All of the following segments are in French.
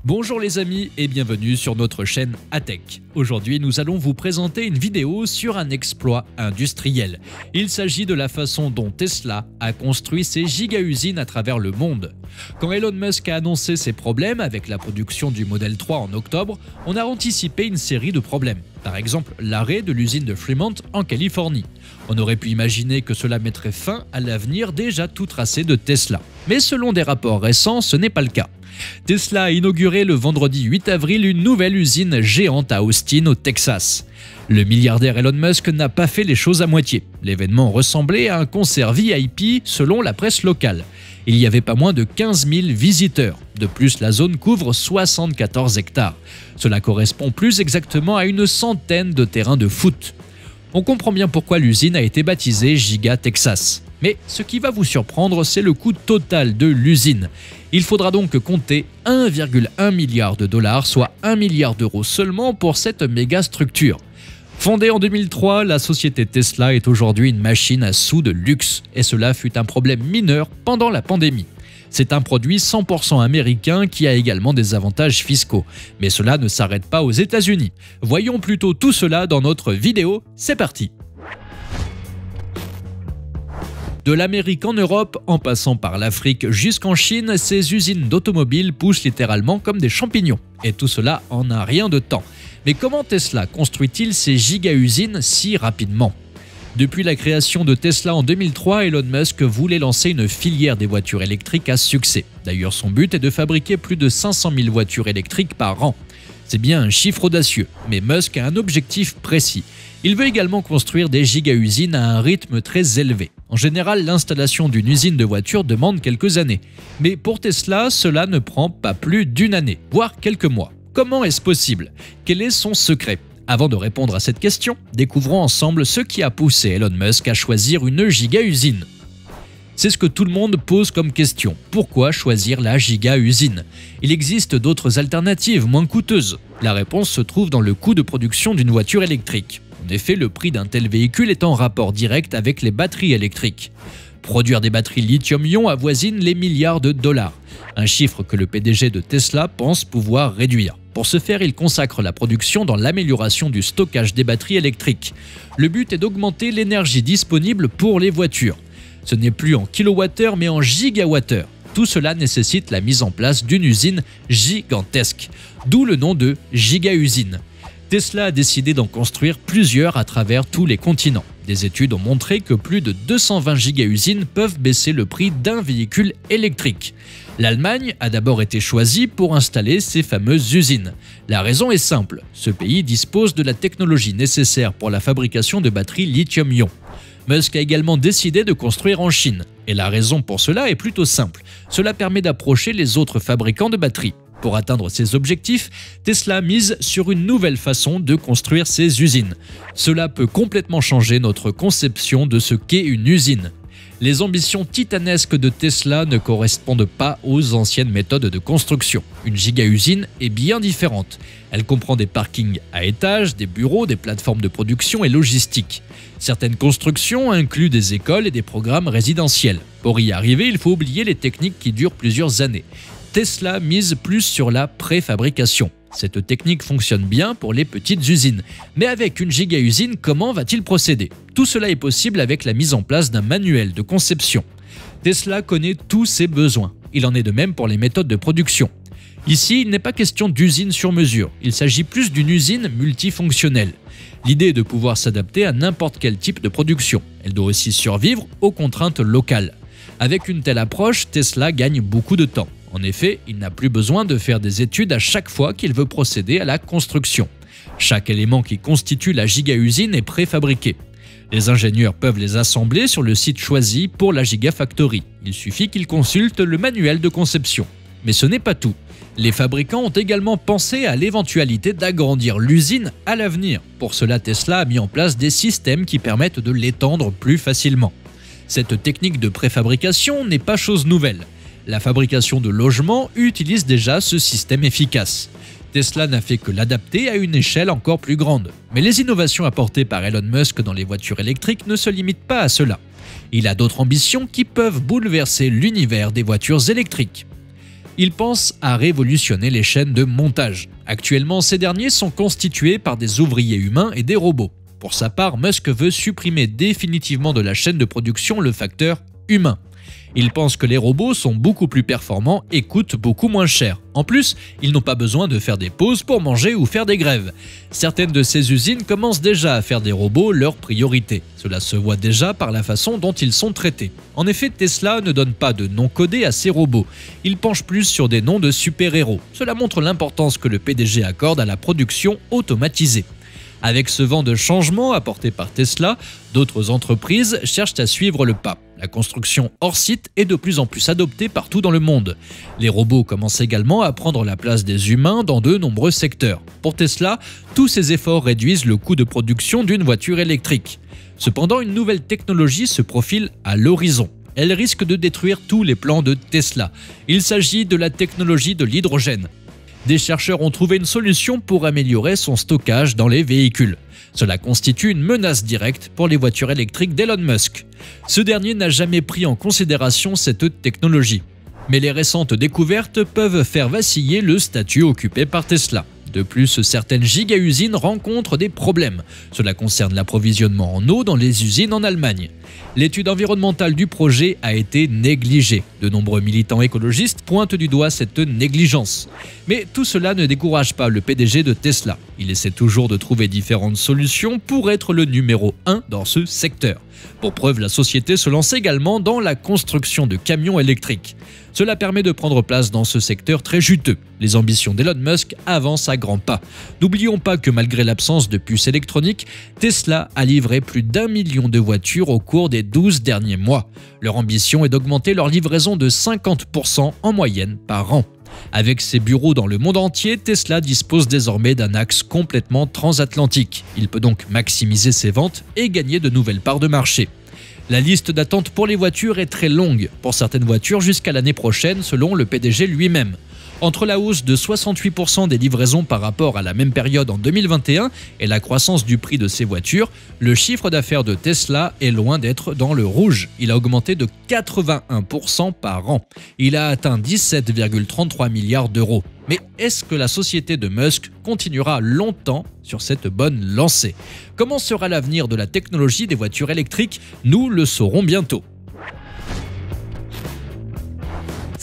Bonjour les amis et bienvenue sur notre chaîne ATech. Aujourd'hui, nous allons vous présenter une vidéo sur un exploit industriel. Il s'agit de la façon dont Tesla a construit ses giga-usines à travers le monde. Quand Elon Musk a annoncé ses problèmes avec la production du Model 3 en octobre, on a anticipé une série de problèmes. Par exemple, l'arrêt de l'usine de Fremont en Californie. On aurait pu imaginer que cela mettrait fin à l'avenir déjà tout tracé de Tesla. Mais selon des rapports récents, ce n'est pas le cas. Tesla a inauguré le vendredi 8 avril une nouvelle usine géante à Austin, au Texas. Le milliardaire Elon Musk n'a pas fait les choses à moitié. L'événement ressemblait à un concert VIP selon la presse locale. Il y avait pas moins de 15 000 visiteurs. De plus, la zone couvre 74 hectares. Cela correspond plus exactement à une centaine de terrains de foot. On comprend bien pourquoi l'usine a été baptisée Giga Texas. Mais ce qui va vous surprendre, c'est le coût total de l'usine. Il faudra donc compter 1,1 milliard de dollars, soit 1 milliard d'euros seulement pour cette méga structure. Fondée en 2003, la société Tesla est aujourd'hui une machine à sous de luxe, et cela fut un problème mineur pendant la pandémie. C'est un produit 100% américain qui a également des avantages fiscaux. Mais cela ne s'arrête pas aux États-Unis. Voyons plutôt tout cela dans notre vidéo, c'est parti! De l'Amérique en Europe, en passant par l'Afrique jusqu'en Chine, ces usines d'automobiles poussent littéralement comme des champignons. Et tout cela en un rien de temps. Mais comment Tesla construit-il ces giga-usines si rapidement ? Depuis la création de Tesla en 2003, Elon Musk voulait lancer une filière des voitures électriques à succès. D'ailleurs, son but est de fabriquer plus de 500 000 voitures électriques par an. C'est bien un chiffre audacieux, mais Musk a un objectif précis. Il veut également construire des giga-usines à un rythme très élevé. En général, l'installation d'une usine de voitures demande quelques années. Mais pour Tesla, cela ne prend pas plus d'une année, voire quelques mois. Comment est-ce possible? Quel est son secret? Avant de répondre à cette question, découvrons ensemble ce qui a poussé Elon Musk à choisir une giga-usine. C'est ce que tout le monde pose comme question. Pourquoi choisir la giga-usine? Il existe d'autres alternatives moins coûteuses. La réponse se trouve dans le coût de production d'une voiture électrique. En effet, le prix d'un tel véhicule est en rapport direct avec les batteries électriques. Produire des batteries lithium-ion avoisine les milliards de dollars, un chiffre que le PDG de Tesla pense pouvoir réduire. Pour ce faire, il consacre la production dans l'amélioration du stockage des batteries électriques. Le but est d'augmenter l'énergie disponible pour les voitures. Ce n'est plus en kilowattheures mais en gigawattheures. Tout cela nécessite la mise en place d'une usine gigantesque, d'où le nom de giga-usine. Tesla a décidé d'en construire plusieurs à travers tous les continents. Des études ont montré que plus de 220 giga-usines peuvent baisser le prix d'un véhicule électrique. L'Allemagne a d'abord été choisie pour installer ces fameuses usines. La raison est simple, ce pays dispose de la technologie nécessaire pour la fabrication de batteries lithium-ion. Musk a également décidé de construire en Chine. Et la raison pour cela est plutôt simple, cela permet d'approcher les autres fabricants de batteries. Pour atteindre ses objectifs, Tesla mise sur une nouvelle façon de construire ses usines. Cela peut complètement changer notre conception de ce qu'est une usine. Les ambitions titanesques de Tesla ne correspondent pas aux anciennes méthodes de construction. Une giga-usine est bien différente. Elle comprend des parkings à étages, des bureaux, des plateformes de production et logistique. Certaines constructions incluent des écoles et des programmes résidentiels. Pour y arriver, il faut oublier les techniques qui durent plusieurs années. Tesla mise plus sur la préfabrication. Cette technique fonctionne bien pour les petites usines. Mais avec une giga-usine, comment va-t-il procéder? Tout cela est possible avec la mise en place d'un manuel de conception. Tesla connaît tous ses besoins. Il en est de même pour les méthodes de production. Ici, il n'est pas question d'usine sur mesure. Il s'agit plus d'une usine multifonctionnelle. L'idée est de pouvoir s'adapter à n'importe quel type de production. Elle doit aussi survivre aux contraintes locales. Avec une telle approche, Tesla gagne beaucoup de temps. En effet, il n'a plus besoin de faire des études à chaque fois qu'il veut procéder à la construction. Chaque élément qui constitue la giga-usine est préfabriqué. Les ingénieurs peuvent les assembler sur le site choisi pour la Gigafactory. Il suffit qu'ils consultent le manuel de conception. Mais ce n'est pas tout. Les fabricants ont également pensé à l'éventualité d'agrandir l'usine à l'avenir. Pour cela, Tesla a mis en place des systèmes qui permettent de l'étendre plus facilement. Cette technique de préfabrication n'est pas chose nouvelle. La fabrication de logements utilise déjà ce système efficace. Tesla n'a fait que l'adapter à une échelle encore plus grande. Mais les innovations apportées par Elon Musk dans les voitures électriques ne se limitent pas à cela. Il a d'autres ambitions qui peuvent bouleverser l'univers des voitures électriques. Il pense à révolutionner les chaînes de montage. Actuellement, ces derniers sont constitués par des ouvriers humains et des robots. Pour sa part, Musk veut supprimer définitivement de la chaîne de production le facteur humain. Il pense que les robots sont beaucoup plus performants et coûtent beaucoup moins cher. En plus, ils n'ont pas besoin de faire des pauses pour manger ou faire des grèves. Certaines de ces usines commencent déjà à faire des robots leur priorité. Cela se voit déjà par la façon dont ils sont traités. En effet, Tesla ne donne pas de nom codé à ses robots. Il penche plus sur des noms de super-héros. Cela montre l'importance que le PDG accorde à la production automatisée. Avec ce vent de changement apporté par Tesla, d'autres entreprises cherchent à suivre le pas. La construction hors site est de plus en plus adoptée partout dans le monde. Les robots commencent également à prendre la place des humains dans de nombreux secteurs. Pour Tesla, tous ces efforts réduisent le coût de production d'une voiture électrique. Cependant, une nouvelle technologie se profile à l'horizon. Elle risque de détruire tous les plans de Tesla. Il s'agit de la technologie de l'hydrogène. Des chercheurs ont trouvé une solution pour améliorer son stockage dans les véhicules. Cela constitue une menace directe pour les voitures électriques d'Elon Musk. Ce dernier n'a jamais pris en considération cette technologie. Mais les récentes découvertes peuvent faire vaciller le statut occupé par Tesla. De plus, certaines giga-usines rencontrent des problèmes. Cela concerne l'approvisionnement en eau dans les usines en Allemagne. L'étude environnementale du projet a été négligée. De nombreux militants écologistes pointent du doigt cette négligence. Mais tout cela ne décourage pas le PDG de Tesla. Il essaie toujours de trouver différentes solutions pour être le numéro 1 dans ce secteur. Pour preuve, la société se lance également dans la construction de camions électriques. Cela permet de prendre place dans ce secteur très juteux. Les ambitions d'Elon Musk avancent à grands pas. N'oublions pas que malgré l'absence de puces électroniques, Tesla a livré plus d'1 million de voitures au cours des 12 derniers mois. Leur ambition est d'augmenter leur livraison de 50% en moyenne par an. Avec ses bureaux dans le monde entier, Tesla dispose désormais d'un axe complètement transatlantique. Il peut donc maximiser ses ventes et gagner de nouvelles parts de marché. La liste d'attente pour les voitures est très longue, pour certaines voitures jusqu'à l'année prochaine selon le PDG lui-même. Entre la hausse de 68% des livraisons par rapport à la même période en 2021 et la croissance du prix de ces voitures, le chiffre d'affaires de Tesla est loin d'être dans le rouge. Il a augmenté de 81% par an. Il a atteint 17,33 milliards d'euros. Mais est-ce que la société de Musk continuera longtemps sur cette bonne lancée? Comment sera l'avenir de la technologie des voitures électriques? Nous le saurons bientôt.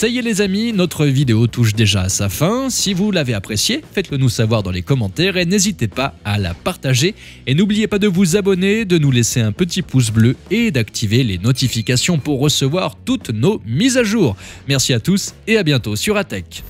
Ça y est les amis, notre vidéo touche déjà à sa fin. Si vous l'avez appréciée, faites-le nous savoir dans les commentaires et n'hésitez pas à la partager. Et n'oubliez pas de vous abonner, de nous laisser un petit pouce bleu et d'activer les notifications pour recevoir toutes nos mises à jour. Merci à tous et à bientôt sur ATech.